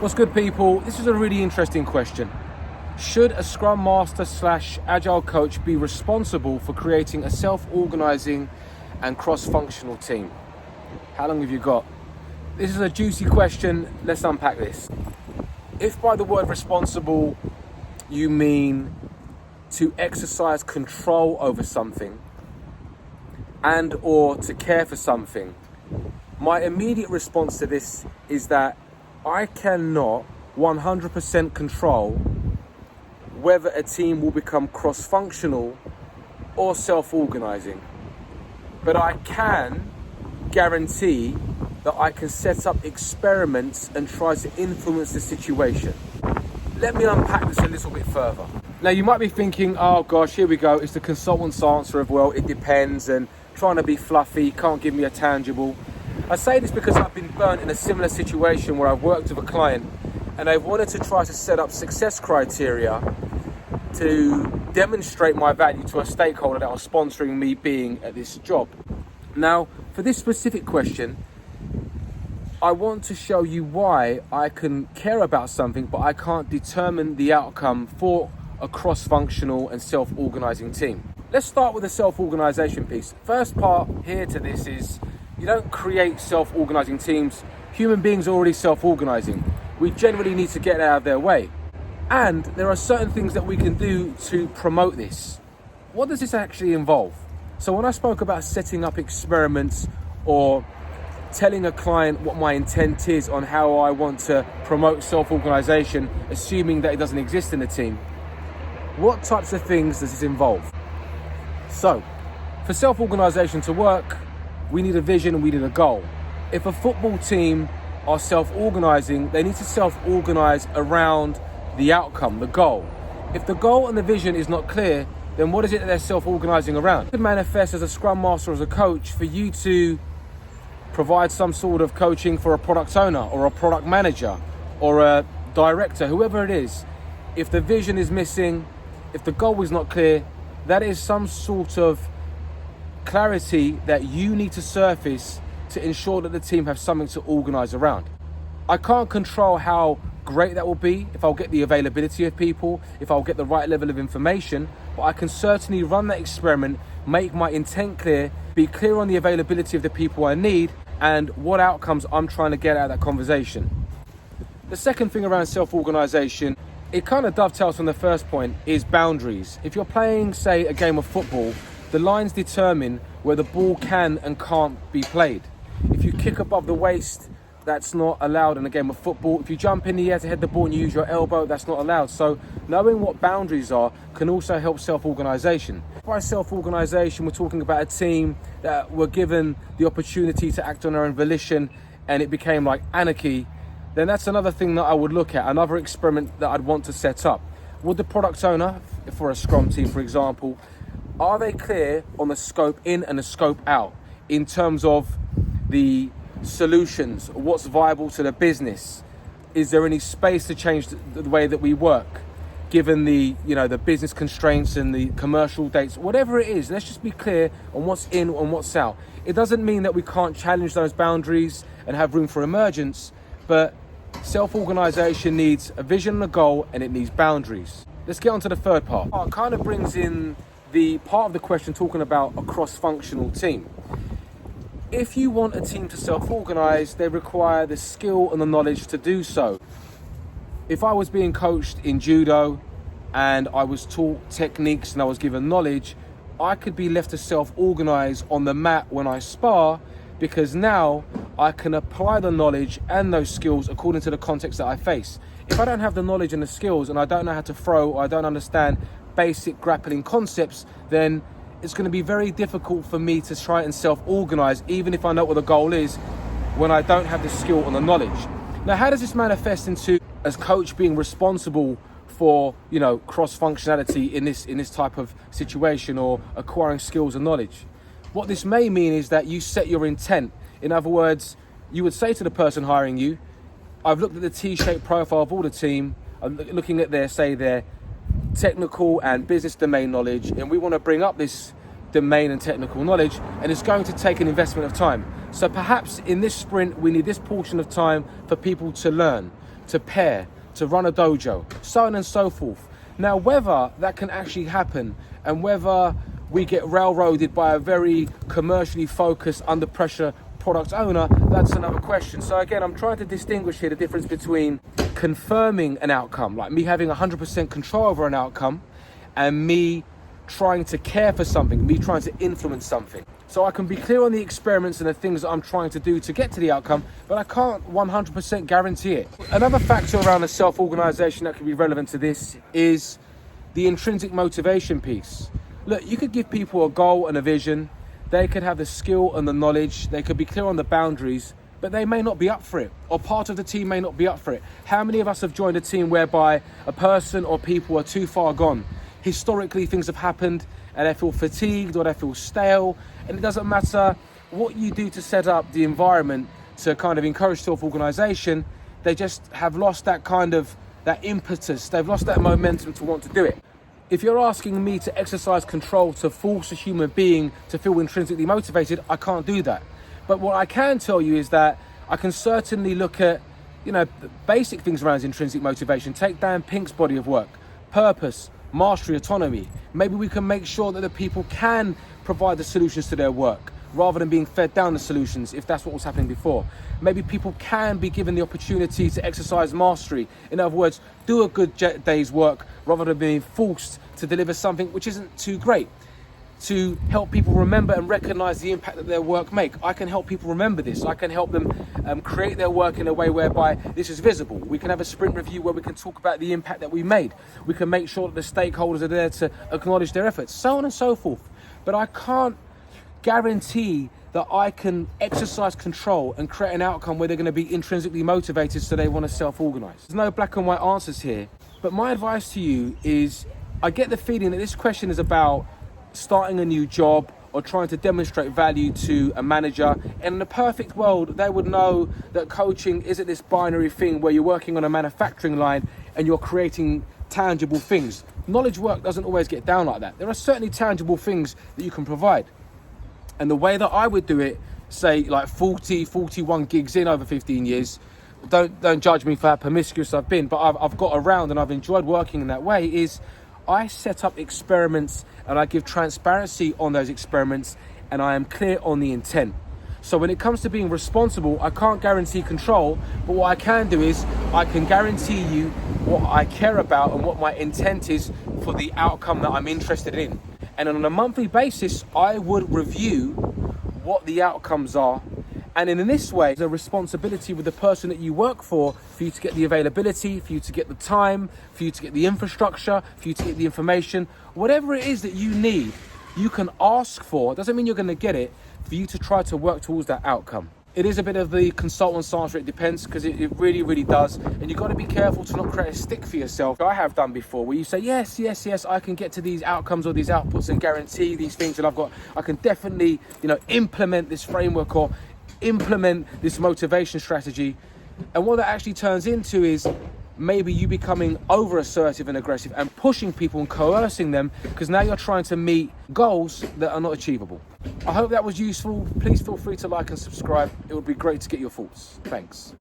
What's good, people? This is a really interesting question. Should a Scrum Master / Agile Coach be responsible for creating a self-organizing and cross-functional team? How long have you got? This is a juicy question. Let's unpack this. If by the word responsible you mean to exercise control over something and or to care for something, my immediate response to this is that I cannot 100% control whether a team will become cross-functional or self-organizing. But I can guarantee that I can set up experiments and try to influence the situation. Let me unpack this a little bit further. Now, you might be thinking, oh gosh, here we go. It's the consultant's answer of, well, it depends, and trying to be fluffy, can't give me a tangible. I say this because I've been burnt in a similar situation where I've worked with a client and I've wanted to try to set up success criteria to demonstrate my value to a stakeholder that was sponsoring me being at this job. Now, for this specific question, I want to show you why I can care about something, but I can't determine the outcome for a cross-functional and self-organizing team. Let's start with the self-organization piece. First part here to this is you don't create self-organizing teams. Human beings are already self-organizing. We generally need to get out of their way. And there are certain things that we can do to promote this. What does this actually involve? So when I spoke about setting up experiments or telling a client what my intent is on how I want to promote self-organization, assuming that it doesn't exist in the team, what types of things does this involve? So, for self-organization to work, we need a vision and we need a goal. If a football team are self-organizing, they need to self-organize around the outcome, the goal. If the goal and the vision is not clear, then what is it that they're self-organizing around? It could manifest as a Scrum Master, as a coach, for you to provide some sort of coaching for a product owner or a product manager or a director, whoever it is. If the vision is missing, if the goal is not clear, that is some sort of clarity that you need to surface to ensure that the team have something to organize around. I can't control how great that will be, if I'll get the availability of people, if I'll get the right level of information, but I can certainly run that experiment, make my intent clear, be clear on the availability of the people I need and what outcomes I'm trying to get out of that conversation. The second thing around self-organization, it kind of dovetails from the first point, is boundaries. If you're playing, say, a game of football, the lines determine where the ball can and can't be played. If you kick above the waist, that's not allowed in a game of football. If you jump in the air to head the ball and you use your elbow, that's not allowed. So knowing what boundaries are can also help self-organization. By self-organization, we're talking about a team that were given the opportunity to act on their own volition and it became like anarchy, then that's another thing that I would look at, another experiment that I'd want to set up. Would the product owner, for a Scrum team, for example, are they clear on the scope in and the scope out in terms of the solutions, what's viable to the business? Is there any space to change the way that we work, given the business constraints and the commercial dates, whatever it is? Let's just be clear on what's in and what's out. It doesn't mean that we can't challenge those boundaries and have room for emergence, but self-organization needs a vision and a goal, and it needs boundaries. Let's get on to the third part. It kind of brings in the part of the question talking about a cross-functional team. If you want a team to self-organize, they require the skill and the knowledge to do so. If I was being coached in judo and I was taught techniques and I was given knowledge, I could be left to self-organize on the mat when I spar, because now I can apply the knowledge and those skills according to the context that I face. If I don't have the knowledge and the skills and I don't know how to throw, or I don't understand basic grappling concepts, then it's going to be very difficult for me to try and self-organize, even if I know what the goal is, when I don't have the skill and the knowledge. Now, how does this manifest into as coach being responsible for, cross-functionality in this type of situation, or acquiring skills and knowledge? What this may mean is that you set your intent. In other words, you would say to the person hiring you, I've looked at the T-shaped profile of all the team, I'm looking at their technical and business domain knowledge, and we want to bring up this domain and technical knowledge, and it's going to take an investment of time. So perhaps in this sprint, we need this portion of time for people to learn. to pair, to run a dojo, so on and so forth. Now, whether that can actually happen and whether we get railroaded by a very commercially focused, under pressure product owner, that's another question. So again, I'm trying to distinguish here the difference between confirming an outcome, like me having 100% control over an outcome, and me trying to care for something, me trying to influence something. So I can be clear on the experiments and the things that I'm trying to do to get to the outcome, but I can't 100% guarantee it. Another factor around the self-organization that can be relevant to this is the intrinsic motivation piece. Look, you could give people a goal and a vision. They could have the skill and the knowledge. They could be clear on the boundaries, but they may not be up for it, or part of the team may not be up for it. How many of us have joined a team whereby a person or people are too far gone? Historically, things have happened and they feel fatigued or they feel stale, and it doesn't matter what you do to set up the environment to kind of encourage self-organization, they just have lost that impetus, they've lost that momentum to want to do it. If you're asking me to exercise control to force a human being to feel intrinsically motivated, I can't do that. But what I can tell you is that I can certainly look at, basic things around intrinsic motivation. Take Dan Pink's body of work, purpose, mastery, autonomy. Maybe we can make sure that the people can provide the solutions to their work rather than being fed down the solutions, if that's what was happening before. Maybe people can be given the opportunity to exercise mastery. In other words, do a good day's work rather than being forced to deliver something which isn't too great. To help people remember and recognize the impact that their work make. I can help people remember this. I can help them create their work in a way whereby this is visible. We can have a sprint review where we can talk about the impact that we made. We can make sure that the stakeholders are there to acknowledge their efforts, so on and so forth. But I can't guarantee that I can exercise control and create an outcome where they're going to be intrinsically motivated so they want to self-organize. There's no black and white answers here. But my advice to you is, I get the feeling that this question is about starting a new job or trying to demonstrate value to a manager. And in a perfect world, they would know that coaching isn't this binary thing where you're working on a manufacturing line and you're creating tangible things. Knowledge work doesn't always get down like that. There are certainly tangible things that you can provide. And the way that I would do it, say like 41 gigs in over 15 years, don't judge me for how promiscuous I've been, but I've got around and I've enjoyed working in that way, is I set up experiments and I give transparency on those experiments and I am clear on the intent. So when it comes to being responsible, I can't guarantee control, but what I can do is I can guarantee you what I care about and what my intent is for the outcome that I'm interested in. And on a monthly basis, I would review what the outcomes are. And in this way, the responsibility with the person that you work for you to get the availability, for you to get the time, for you to get the infrastructure, for you to get the information, whatever it is that you need, you can ask for. It doesn't mean you're going to get it, for you to try to work towards that outcome. It is a bit of the consultant's answer, it depends, because it really, really does. And you've got to be careful to not create a stick for yourself. I have done before, where you say, yes, I can get to these outcomes or these outputs and guarantee these things. And I can definitely, implement this framework or implement this motivation strategy. And what that actually turns into is maybe you becoming over assertive and aggressive and pushing people and coercing them, because now you're trying to meet goals that are not achievable. I hope that was useful. Please feel free to like and subscribe. It would be great to get your thoughts. Thanks.